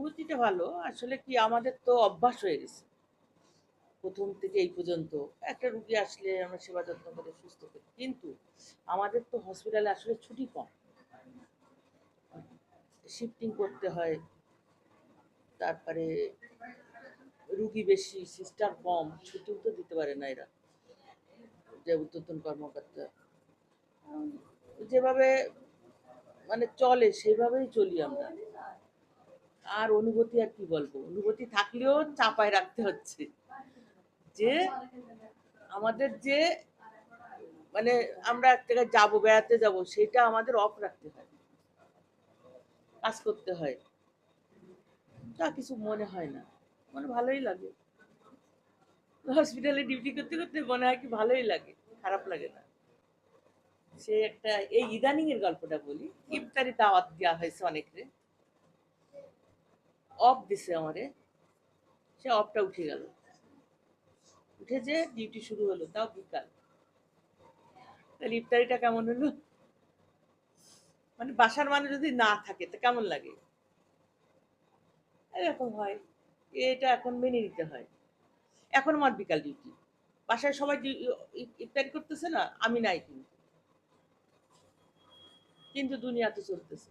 অনুভূতিটা ভালো। আসলে কি আমাদের তো অভ্যাস হয়ে গেছে। ১ম থেকে এই পর্যন্ত একটা রুগী আসলে আমরা সেবা যত্ন করে সুস্থ করি। কিন্তু আমাদের তো হসপিটালে আসলে ছুটি কম। শিফটিং করতে হয়। তারপরে রুগী বেশি, সিস্টার কম, ছুটিও তো দিতে পারে না এরা, যে ঊর্ধ্বতন কর্মকর্তা। উম যেভাবে মানে চলে সেভাবেই চলি আমরা। আর অনুভূতি আর কি বলবো? অনুভূতি থাকলেও চাপায় রাখতে হচ্ছে। যে আমাদের যে মানে আমরা এক জায়গায় যাবো, বেড়াতে যাবো, সেটা আমাদের অফ রাখতে হয়। কাজ করতে হয়। তা কিছু মনে হয় না। মানে ভালোই লাগে। হসপিটালে ডিউটি করতে, করতে মনে হয় কি ভালোই লাগে। খারাপ লাগে না। সে একটা এই ইদানিং এর গল্পটা বলি। ইফতারি দাওয়াত দেওয়া হয়েছে অনেকরে। অফ দিছে আমারে। সে অফটা উঠে গেল। উঠে যে ডিউটি শুরু হলো, তাও বিকাল। তাহলে ইফতারিটা কেমন হলো? মানে বাসার মানুষ যদি না থাকে তা কেমন লাগে? এরকম হয়। এটা এখন মেনে নিতে হয়। এখন আমার বিকাল ডিউটি। বাসায় সবাই ইফতারি করতেছে না, আমি নাই কিন্তু। কিন্তু দুনিয়া তো চলতেছে।